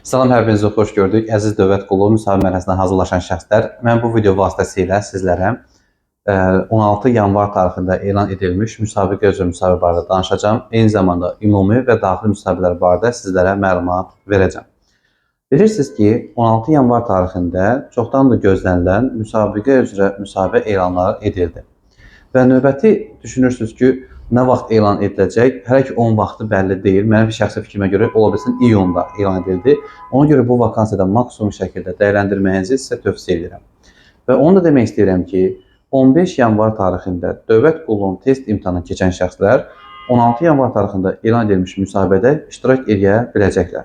Salam, hər birinizi xoş gördük. Əziz dövlət qulu, müsahibə mərhələsinə hazırlaşan şəxslər, mən bu video vasitəsilə sizlərə 16 yanvar tarixində elan edilmiş müsabiqə üzrə müsahibə barədə danışacağım. Eyni zamanda ümumi və daxili müsahibələr barədə sizlərə məlumat verəcəm. Bilirsiniz ki, 16 yanvar tarixində çoxdan da gözlənilən müsabiqə üzrə müsahibə elanları edildi. Və növbəti düşünürsünüz ki, nə vaxt elan ediləcək? Hələ ki, onun vaxtı bəlli deyil. Mənim şəxsi fikrimə görə ola bilsin iyunda elan edildi. Ona görə bu vakansiyada maksimum şəkildə dəyərləndirməyinizi sizə tövsiyə edirəm. Və onu da demək istəyirəm ki, 15 yanvar tarixində dövlət qulluğunun test imtahanı keçən şəxslər 16 yanvar tarixində elan edilmiş müsahibədə iştirak edə biləcəklər.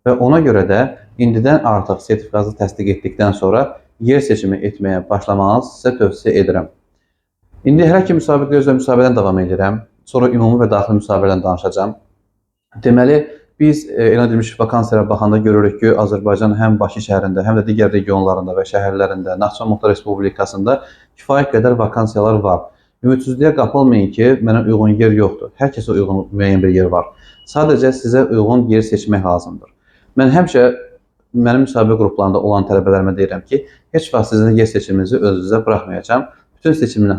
Və ona görə də indidən artıq sertifikatı təsdiq etdikdən sonra yer seçimi etməyə başlamanızı sizə tövsiyə edirəm. İndi hər iki müsabiqə üzrə müsahibədən davam edirəm. Sonra ümumi və daxili müsahibədən danışacağım. Deməli, biz elan edilmiş vakansiyalara baxanda görürük ki, Azərbaycan həm Bakı şəhərində, həm də digər regionlarında və şəhərlərində, Naxçıvan Muxtar Respublikasında kifayət qədər vakansiyalar var. Ümidsizliyə qapılmayın ki, mənə uyğun yer yoxdur. Hər kəsə uyğun müəyyən bir yer var. Sadəcə sizə uyğun yer seçmək lazımdır. Mən həmişə mənim müsahibə qruplarında olan tələbələrimə deyirəm ki, heç vaxt sizin yer seçiminizi özünüzə buraxmayacağam. Bütün seçiminin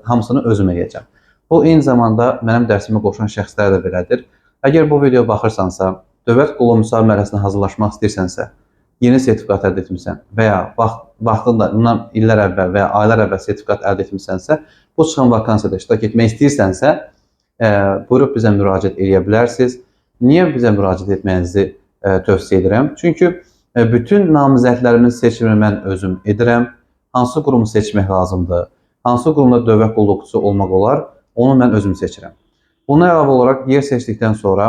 hamısını özüm edəcəm. Bu, eyni zamanda mənim dərsimi qoşan şəxslər də belədir. Əgər bu videoya baxırsansa, dövlət qulluğu müsahibə mərhələsinə hazırlaşmaq istəyirsənsə, yeni sertifikat əldə etmirsən və ya vaxtında, bundan illər əvvəl və ya aylar əvvəl sertifikat əldə etmirsənsə, bu çıxan vakansiyada iştirak etmək istəyirsənsə, buyurub bizə müraciət edə bilərsiniz. Niyə bizə müraciət etməyinizi tövsiyə edirəm? Çünki bütün namizədlərimin seçimini mən özüm edirəm. Hansı qurumu seçmək lazımdır? Hansı qurumda dövlət qulluqçusu olmaq olar? Onu mən özüm seçirəm. Buna əlavə olaraq yer seçdikdən sonra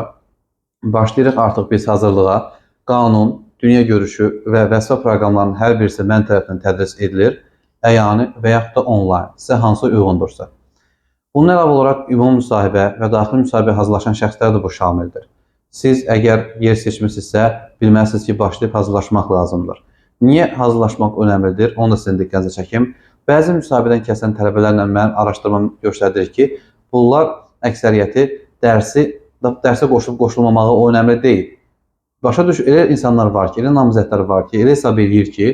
başlayırıq artıq biz hazırlığa. Qanun, dünya görüşü və vəzifə proqramlarının hər birisi mən tərəfindən tədris edilir. Əyani və yaxud da onlayn. Sizə hansı uyğundursa. Bunun əlavə olaraq ümumi müsahibə və daxili müsahibə hazırlaşan şəxslər də bu şamildir. Siz əgər yer seçmisinizsə, bilməlisiniz ki, başlayıb hazırlaşmaq lazımdır. Niyə hazırlaşmaq önəmlidir? Onu da sizin diqqətinizə çəkim. Bəzi müsahibədən kəsən tələbələrlə mənim araşdırmam göstərir ki, bunlar əksəriyyəti dərsə qoşulmamağı o önəmli deyil. Başa düş, elə insanlar var ki, elə namizədlər var ki, elə hesab edir ki,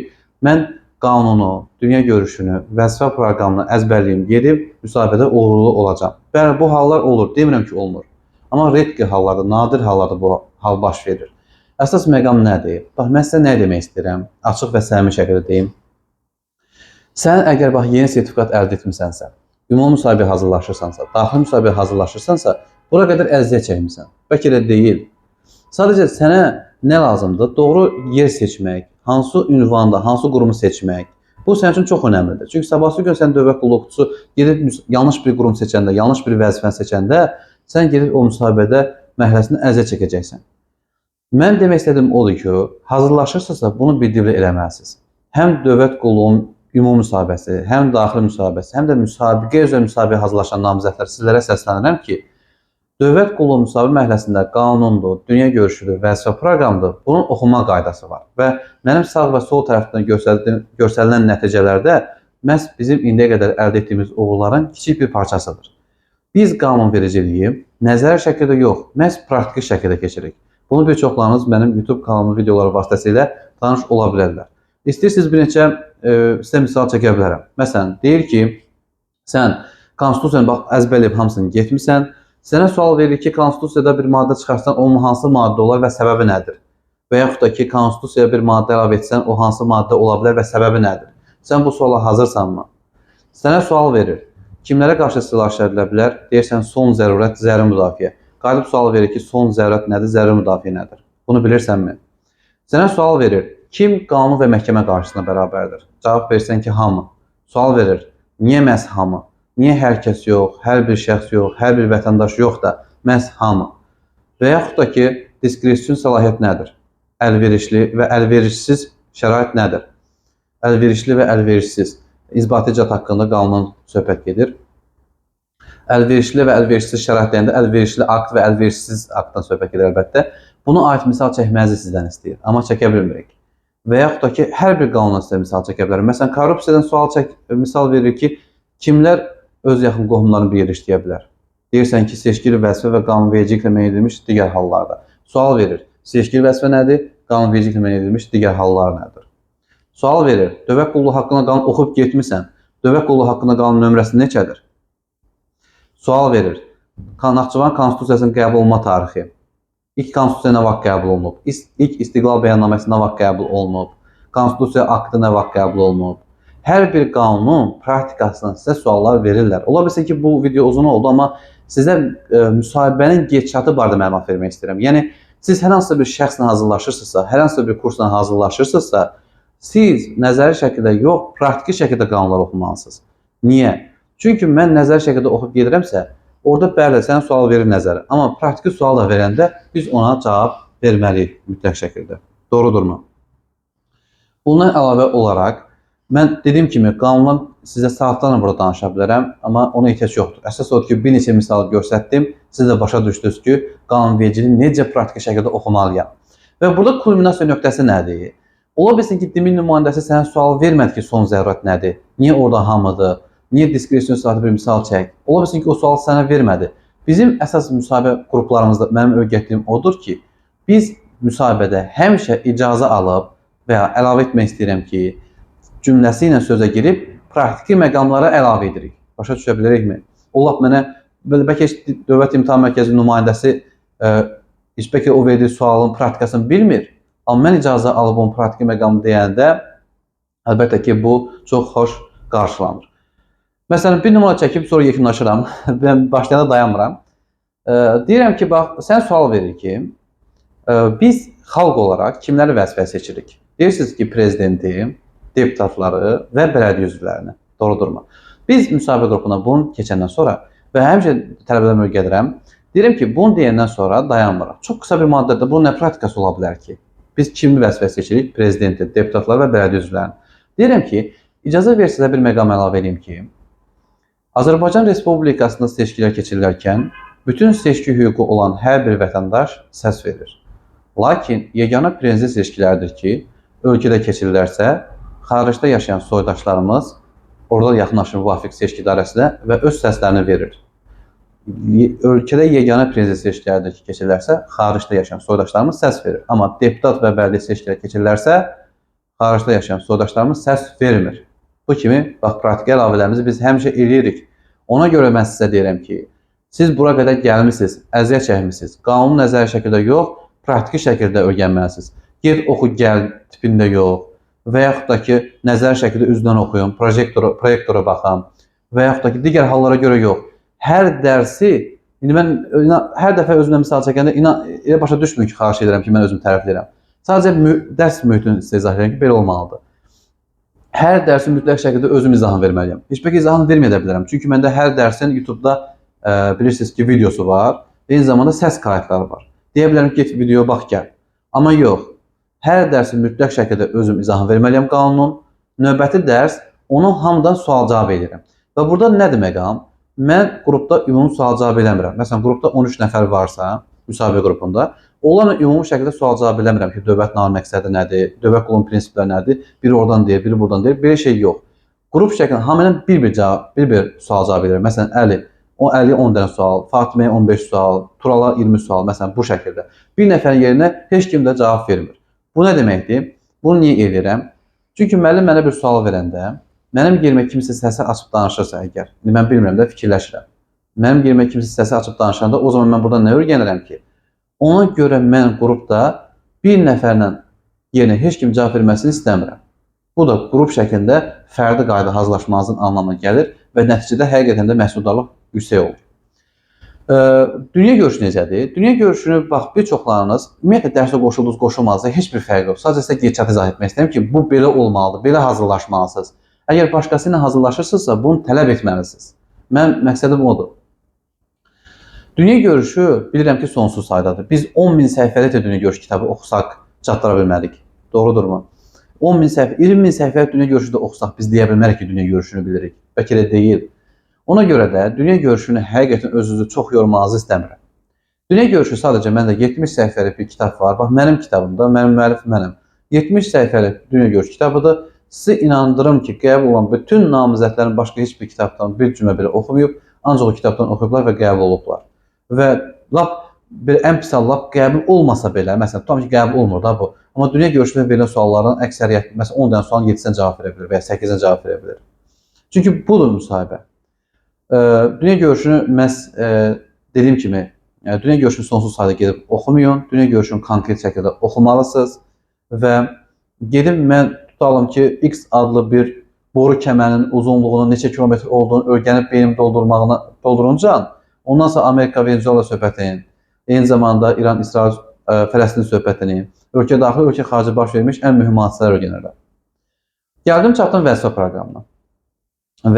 mən qanunu, dünya görüşünü, vəzifə proqramını əzbərliyim, gedib müsahibədə uğurlu olacam. Bəli, bu hallar olur, demirəm ki, olmur. Amma redki hallarda, nadir hallarda bu hal baş verir. Əsas məqam nədir? Bax, mən sizə nə demək istəyirəm? Açıq və səmimi şəkildə deyim. Sən əgər yeni sertifikat əldə etmisənsə, ümumi müsahibəyə hazırlaşırsansa, daxili müsahibəyə hazırlaşırsansa, bura qədər əziyyət çəkmirsən. Bəlkə də deyil. Sadəcə sənə nə lazımdır? Doğru yer seçmək, hansı ünvanda, hansı qurumu seçmək. Bu sənin üçün çox önəmlidir. Çünki sabahsı gün sən dövlət qulluqçusu gedib yanlış bir qurum seçəndə, yanlış bir vəzifəni seçəndə, sən gedib o müsahibədə mərhələsində əziyyət çəkəcəksən. Mən demək istədiyim odur ki, hazırlaşırsınızsa bunu birlikdə eləməlisiniz. Həm dövlət qulluğunun ümumi müsahibəsi, həm daxili müsahibəsi, həm də müsabiqə üzrə müsahibəyə hazırlaşan namizədlər sizlərə səslənirəm ki, dövlət qulluğu müsahibə mərhələsində qanundur, dünya görüşüdür, vəzifə proqramıdır. Bunun oxuma qaydası var və mənim sağ və sol tərəfdən göstərilən nəticələrdə məhz bizim indiyə qədər əldə etdiyimiz uğurların kiçik bir parçasıdır. Biz qanunvericiliyi nəzəri şəkildə yox, məhz praktiki şəkildə keçirik. Bunu bir çoxlarınız mənim YouTube kanalımın videoları vasitəsilə tanış ola bilərlər. İstəyirsiniz bir neçə sizə misal çəkə bilərəm. Məsələn, deyir ki, sən konstitusiyanı əzbərləyib hamısını getmirsən, sənə sual verir ki, konstitusiyada bir maddə çıxarsan, onun hansı maddə olar və səbəbi nədir? Və yaxud da ki, konstitusiyaya bir maddə əlavə etsən, o hansı maddə ola bilər və səbəbi nədir? Sən bu suala hazırsanmı? Sənə sual verir. Kimlərə qarşı silah işlədilə bilər? Deyirsən, son zərurət, zəruri müdafiə. Qalib sual verir ki, son zərurət nədir, zəruri müdafiə nədir? Bunu bilirsənmi? Sənə sual verir, kim qanun və məhkəmə qarşısına bərabərdir? Cavab versən ki, hamı. Sual verir, niyə məhz hamı? Niyə hər kəs yox, hər bir şəxs yox, hər bir vətəndaş yox da məhz hamı? Və yaxud da ki, diskresion səlahiyyət nədir? Əlverişli və əlverişsiz şərait nədir? Əlverişli və əlverişsiz. İnzibati icraat haqqında qanundan söhbət gedir. Əlverişli və əlverişsiz şərait deyəndə əlverişli akt və əlverişsiz aktdan söhbət gedir əlbəttə. Buna aid misal çəkmənizi sizdən istəyir, amma çəkə bilmirik. Və yaxud da ki, hər bir qanundan sizə misal çəkə bilər. Məsələn, korrupsiyadan misal verir ki, kimlər öz yaxın qohumlarını bir yerə işləyə bilər? Deyirsən ki, seçkili vəzifə və qanunvericiliklə müəyyən edilmiş digər hallarda. Sual verir, seçkili vəzifə nədir? qanunvericiliklə müəyyən edilmiş digər hallar nədir? Sual verir. Dövlət qulluğu haqqında qanun oxub getmisən. Dövlət qulluğu haqqında qanun nömrəsi neçədir? Sual verir. Naxçıvan Konstitusiyasının qəbul olma tarixi. İlk konstitusiya nə vaxt qəbul olunub? İlk istiqlal bəyannaməsi nə vaxt qəbul olunub? Konstitusiya aktı nə vaxt qəbul olunub? Hər bir qanunun praktikasından sizə suallar verirlər. Ola bilsin ki, bu video uzun oldu, amma sizə müsahibənin gedişatı barədə məlumat vermək istəyirəm. Yəni, siz hər hansısa bir şəxslə hazırlaşırsınızsa, hər hansısa bir kursla hazırlaşırsınızsa, siz nəzəri şəkildə yox, praktiki şəkildə qanunlar oxumalısınız. Niyə? Çünki mən nəzəri şəkildə oxub gedirəmsə, orada bəli, sənə sual verir nəzərə. Amma praktiki sual da verəndə biz ona cavab verməliyik mütləq şəkildə. Doğrudurmu? Bundan əlavə olaraq, mən dediyim kimi, qanundan sizə saatlarla burada danışa bilərəm, amma ona ehtiyac yoxdur. Əsas odur ki, bir neçə misal göstərdim, siz də başa düşdünüz ki, qanunvericiliyi necə praktiki şəkildə oxumalıyam. Və burada kulminasiya nöqtəsi nədir? Ola bilsin ki, dimin nümayəndəsi sənə sual vermədi ki, son zərurət nədir? Niyə orada hamıdır? Niyə diskresion saatı bir misal çək? Ola bilsin ki, o sual sənə vermədi. Bizim əsas müsahibə qruplarımızda mənim öyrətdiyim odur ki, biz müsahibədə həmişə icazə alıb və ya əlavə etmək istəyirəm ki, cümləsi ilə sözə girib, praktiki məqamlara əlavə edirik. Başa düşə bilərikmi? Ola mənə, bəlkə Dövlət İmtahan Mərkəzi nümayəndəsi bəlkə o verdiyi sualın praktikasını bilmir. Amma mən icazə alıb onun praktiki məqamı deyəndə, əlbəttə ki, bu çox xoş qarşılanır. Məsələn, bir nümunə çəkib, sonra yekunlaşıram. Ben başlayanda dayanmıram. Deyirəm ki, bax, sən sual verir ki, biz xalq olaraq kimləri vəzifəyə seçirik? Deyirsiniz ki, prezidenti, deputatları və bələdiyyə üzvlərini. Doğrudurmu? Biz müsahibə qrupuna bunu keçəndən sonra və həmişə tələbələrə öyrədirəm. Deyirəm ki, bunu deyəndən sonra dayanmırıq. Çox qısa bir maddədə bunun nə praktikası ola bilər ki? Biz kimi vəzifəyə seçirik? Prezidenti, deputatları və bələdiyyə üzvlərini. Deyirəm ki, icazə versiniz bir məqam əlavə edeyim ki, Azərbaycan Respublikasında seçkilər keçirilərkən bütün seçki hüququ olan hər bir vətəndaş səs verir. Lakin yeganə prezident seçkilərdir ki, ölkədə keçirilərsə, xaricdə yaşayan soydaşlarımız orada yaxınlaşır müvafiq seçki idarəsinə və öz səslərini verir. Ölkədə yeganə prezident seçkilərdir ki, keçirilərsə, xaricdə yaşayan soydaşlarımız səs verir. Amma deputat və bələdiyyə seçkiləri keçirilərsə, xaricdə yaşayan soydaşlarımız səs vermir. Bu kimi, bax, praktiki əlavələrimizi biz həmişə eləyirik. Ona görə mən sizə deyirəm ki, siz bura qədər gəlmişsiniz, əziyyət çəkmişsiniz. Qanunu nəzəri şəkildə yox, praktiki şəkildə öyrənməlisiniz. Ged oxu gəl tipində yox və yaxud da ki, nəzəri şəkildə üzdən oxuyun, proyektora baxın və yaxud da ki, digər hallara görə yox. Hər dərsi, indi mən hər dəfə özümdən misal çəkəndə elə başa düşmür ki, xahiş edirəm ki, mən özümü tərifləyirəm. Sadəcə dərs mühitini sizə izah edirəm ki, belə olmalıdır. Hər dərsin mütləq şəkildə özüm izahını verməliyəm. Heç bəlkə izahını verməyə bilərəm. Çünki məndə hər dərsin YouTube-da bilirsiniz ki, videosu var. Eyni zamanda səs kayıtları var. Deyə bilərəm ki, get videoya bax, gəl. Amma yox. Hər dərsin mütləq şəkildə özüm izahını verməliyəm qanunun. Növbəti dərs onu hamıdan sual-cavab edirəm. Və burada nədir məqam? Mən qrupda ümumi sual-cavab eləmirəm. Məsələn, qrupda 13 nəfər varsa, müsahibə qrupunda, onlarla ümumi şəkildə sual-cavab eləmirəm ki, dövlət nail məqsədi nədir, dövlət qulluğunun prinsipləri nədir, biri oradan deyir, biri buradan deyir, belə şey yox. Qrup şəklində hamıdan bir sual-cavab edirəm. Məsələn, Əli 10 dənə sual, Fatiməyə 15 sual, Turala 20 sual, məsələn, bu şəkildə. Bir nəfərin yerinə heç kim də cavab vermir. Bu nə deməkdir? Bunu niyə edirəm? Çünki müəllim mənə bir sual verəndə, mənim yerimə kimsə səsi açıb danışırsa əgər, mən bilmirəm də fikirləşirəm. Mənim yerimə kimsə səsi açıb danışanda, o zaman mən burada nə öyrənirəm ki? Ona görə mən qrupda bir nəfərlə yerinə heç kim cavab verməsini istəmirəm. Bu da qrup şəklində fərdi qayda hazırlaşmanızın anlamına gəlir və nəticədə həqiqətən də məhsuldarlıq yüksək olur. Dünya görüşü necədir? Dünya görüşünü, bax, bir çoxlarınız ümumiyyətlə dərsə qoşuldunuz, qoşulmadınızsa heç bir fərq yox. Sadəcə sizə gedişat izah etmək istəyirəm ki, bu belə olmalıdır, belə hazırlaşmalısınız. Əgər başqası ilə hazırlaşırsınızsa, bunu tələb etməlisiniz. Mən məqsədim odur. Dünya görüşü bilirəm ki, sonsuz saydadır. Biz 10.000 səhifəlik də dünya görüşü kitabı oxusaq çatdıra bilmədik. Doğrudurmu? 10.000 səhifə, 20.000 səhifəlik dünya görüşü də oxusaq biz deyə bilmərik ki, dünya görüşünü bilirik. Bəlkə də deyil. Ona görə də dünya görüşünü həqiqətən özünüzü çox yormanızı istəmirəm. Dünya görüşü sadəcə məndə 70 səhifəlik bir kitab var. Bax, mənim kitabımda, mənim müəllifim mənəm. 70 səhifəlik dünya görüşü kitabıdır. Sizi inandırım ki, qəbul olan bütün namizədlərin başqa heç bir kitabdan bir cümlə belə oxumayıb, ancaq o kitabdan oxuyublar və qəbul olublar. Və lap bir ən pis halda qəbul olmasa belə, məsələn, tutam ki, qəbul olmur da bu. Amma dünya görüşünə verilən sualların əksəriyyəti, məsələn, 10 dənə sualın 7-sinə cavab verə bilir və ya 8-ə cavab verə bilir. Çünki budur müsahibə. Dünya görüşünü məhz dediyim kimi, dünya görüşünü sonsuz sayda gedib oxumayın. Dünya görüşünü konkret şəkildə oxumalısınız və gedib mən tutalım ki, X adlı bir boru kəmərinin uzunluğunun neçə kilometr olduğunu öyrənib beynimi doldurunca, ondan sonra Amerika Venezuela söhbətini, eyni zamanda İran, İsrail, Fələstin söhbətini, ölkə daxili, ölkə xarici baş vermiş ən mühüm hadisələr öyrənirlər. Gəldim çatdım vəzifə proqramına.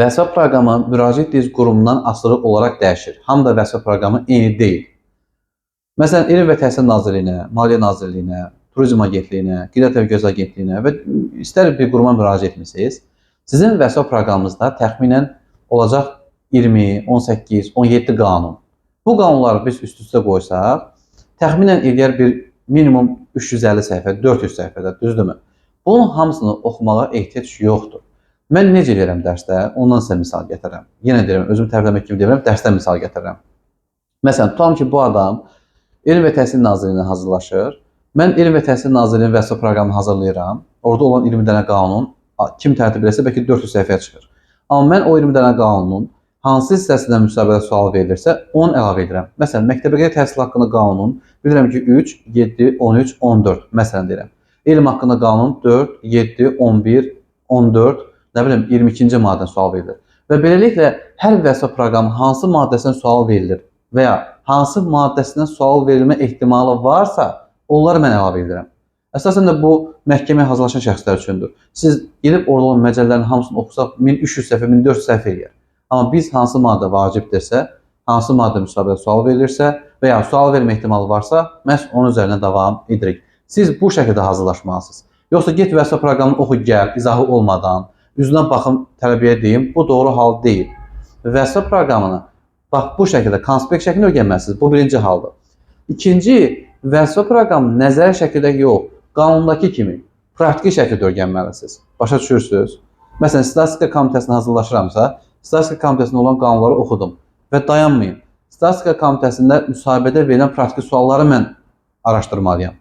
Vəzifə proqramı müraciət etdiyiniz qurumdan asılı olaraq dəyişir. Hamı da vəzifə proqramı eyni deyil. Məsələn, Elm və Təhsil Nazirliyinə, Maliyyə Nazirliyinə, Turizm Agentliyinə, Qida Təhlükəsizliyi Agentliyinə və istər bir quruma müraciət etmisiniz, sizin vəzifə proqramınızda təxminən olacaq 20, 18, 17 qanun. Bu qanunları biz üst-üstə qoysaq, təxminən eləyər bir minimum 350 səhifə, 400 səhifədə, düzdürmü? Bunun hamısını oxumağa ehtiyac yoxdur. Mən necə edirəm dərsdə, ondan sizə misal gətirirəm. Yenə deyirəm, özümü tərifləmək kimi demirəm, dərsdən misal gətirirəm. Məsələn, tutalım ki, bu adam Elm və Təhsil Nazirliyinə hazırlaşır. Mən Elm və Təhsil Nazirliyinin vəzifə proqramını hazırlayıram. Orada olan 20 dənə qanun, kim tərtib eləsə, bəlkə 400 səhifəyə çıxır. Amma mən o 20 dənə qanunun hansı hissəsindən müsabiqədə sual verilirsə, 10 əlavə edirəm. Məsələn, məktəbəqədər təhsil haqqında qanun, bilirəm ki, 3, 7, 13, 14, məsələn deyirəm. Elm haqqında qanun 4, 7, 11, 14, nə bilim, 22-ci maddən sual verilir. Və beləliklə, hər vəzifə proqramı hansı maddəsindən sual verilir və ya hansı maddəsindən sual verilmə ehtimalı varsa, onları mən əlavə edirəm. Əsasən də bu məhkəməyə hazırlaşan şəxslər üçündür. Siz gedib orada olan məcəllərin hamısını oxusaq 1300 səhifə, 1400 səhifə eləyər. Amma biz hansı maddə vacibdirsə, hansı maddə müsabiqədə sual verilirsə və ya sual vermə ehtimalı varsa, məhz onun üzərinə davam edirik. Siz bu şəkildə hazırlaşmalısınız. Yoxsa get vəzifə proqramını oxu gəl, izahı olmadan, üzünə baxım, tələbəyə deyim, bu doğru hal deyil. Vəzifə proqramını bax bu şəkildə, konspekt şəklində öyrənməlisiniz. Bu birinci haldır. İkinci, vəzifə proqramını nəzəri şəkildə yox, qanundakı kimi praktiki şəkildə öyrənməlisiniz. Başa düşürsünüz? Məsələn, statistika komitəsinə hazırlaşıramsa, statistika komitəsində olan qanunları oxudum və dayanmayın. Statistika komitəsində müsahibədə verilən praktiki sualları mən araşdırmalıyam.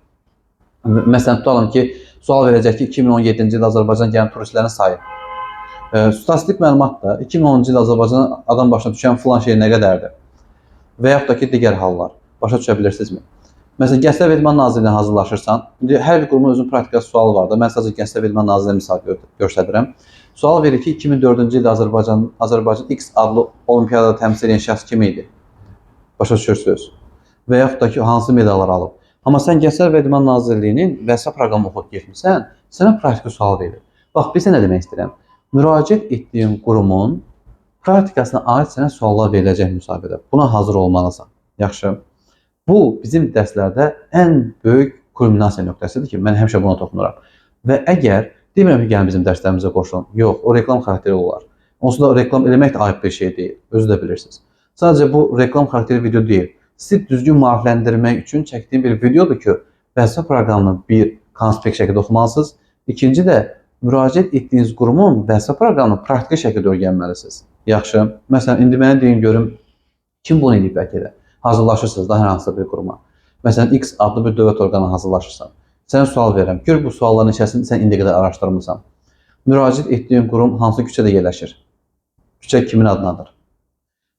Məsələn, tutalım ki, sual verəcək ki, 2017-ci ildə Azərbaycan gələn turistlərin sayı. Statistik məlumat da 2010-cu ildə Azərbaycanın adam başına düşən filan şey nə qədərdir? Və yaxud da ki, digər hallar. Başa düşə bilirsinizmi? Məsələn, Gənclər və İdman Nazirliyinə hazırlaşırsan, hər bir qurumun özünün praktikası sualı var da, mən sadəcə Gənclər və İdman Nazirliyinə misal göstərirəm. Sual verir ki, 2004-cü ildə Azərbaycan X adlı olimpiyadada təmsil edən şəxs kim idi? Başa düşürsünüz? Və yaxud da ki, hansı medallar alıb? Amma sən Gənclər və İdman Nazirliyinin vəzifə proqramı oxuyub getmirsən, sənə praktiki sual verir. Bax, bizə nə demək istəyirəm? Müraciət etdiyin qurumun praktikasına aid sənə suallar veriləcək müsabiqədə. Buna hazır olmalısan. Yaxşı. Bu, bizim dərslərdə ən böyük kulminasiya nöqtəsidir ki, mən həmişə buna toxunuram. Və əgər, demirəm ki, gəlin bizim dərslərimizə qoşulun. Yox, o reklam xarakteri olar. Onsuz da reklam eləmək də ayıb bir şey deyil. Özü də bilirsiniz. Sadəcə bu reklam xarakteri video deyil. Sizi düzgün maarifləndirmək üçün çəkdiyim bir videodur ki, vəzifə proqramını bir konspekt şəkildə oxumalısınız. İkinci də, müraciət etdiyiniz qurumun vəzifə proqramını praktiki şəkildə öyrənməlisiniz. Yaxşı. Məsələn, indi mənə deyin görüm, kim bunu edib bəlkə də? Hazırlaşırsınız da hər hansısa bir quruma. Məsələn, X adlı bir dövlət orqanına hazırlaşırsan. Sənə sual verirəm. Gör bu sualların içərisində sən indiyə qədər araşdırmısan. Müraciət etdiyin qurum hansı küçədə yerləşir? Küçə kimin adınadır?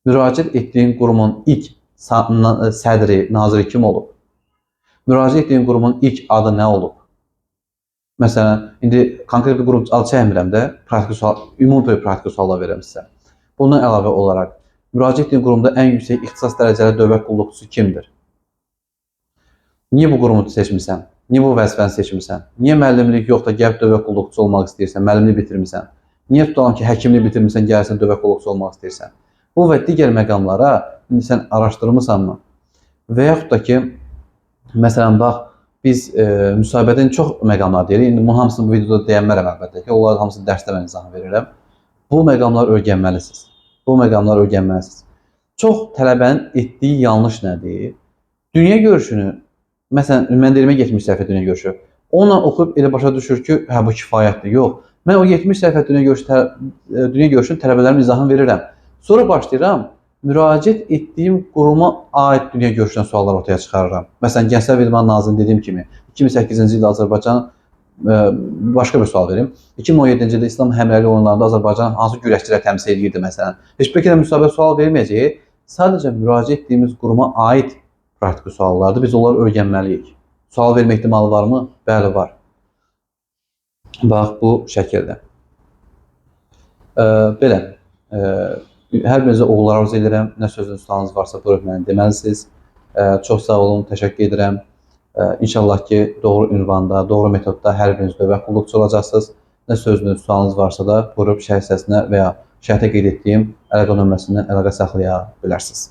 Müraciət etdiyin qurumun ilk sədri, naziri kim olub? Müraciət etdiyin qurumun ilk adı nə olub? Məsələn, indi konkret bir qurum adı çəkmirəm də, ümumi praktiki suallar verirəm sizə. Bundan əlavə olaraq, müraciət etdiyin qurumda ən yüksək ixtisas dərəcəli dövlət qulluqçusu kimdir? Niyə bu qurumu seçmirsən? Niyə bu vəzifəni seçmirsən? Niyə müəllimlik yox da gəlib dövlət qulluqçusu olmaq istəyirsən? Müəllimlik bitirmirsən? Niyə tutalım ki, həkimlik bitirmirsən, gəlirsən dövlət qulluqçusu olmaq istəyirsən? Bu və digər məqamlara indi sən araşdırmısanmı? Və yaxud da ki, məsələn, bax, biz müsahibədən çox məqamlar deyirik. İndi bunun hamısını bu videoda deyənmərəm əlbəttə ki, onların hamısını dərsdə mən izahını verirəm. Bu məqamları öyrənməlisiniz. Bu məqamları öyrənməlisiniz. Çox tələbənin etdiyi yanlış nədir? Dünya görüşünü, məsələn, mən deyirmə 70 səhifə dünya görüşü. Onunla oxuyub elə başa düşür ki, hə, bu kifayətdir. Yox. Mən o 70 səhifə dünya görüşünün tələbələrimin izahını verirəm. Sonra başlayıram müraciət etdiyim quruma aid dünya görüşdən suallar ortaya çıxarıram. Məsələn, Gənclər və İdman Nazirliyinin dediyim kimi 2008-ci ildə Azərbaycan başqa bir sual verim. 2017-ci ildə İslam həmrəylik oyunlarında Azərbaycan hansı güləşçilər təmsil edirdi məsələn? Heç bir müsahibə sual verməyəcəyik. Sadəcə müraciət etdiyimiz quruma aid praktiki suallardır. Biz onları öyrənməliyik. Sual vermə ehtimalı varmı? Bəli, var. Bax, bu şəkildə. Belə. Hər birinizə uğurlar arzu edirəm. Nə sözünüz, sualınız varsa buyurub mənə deməlisiniz. Çox sağ olun, təşəkkür edirəm. İnşallah ki, doğru ünvanda, doğru metodda hər biriniz dövlət qulluqçu olacaqsınız. Nə sözünüz, sualınız varsa da buyurub şərh hissəsinə və ya şərhdə qeyd etdiyim əlaqə nömrəsindən əlaqə saxlaya bilərsiniz.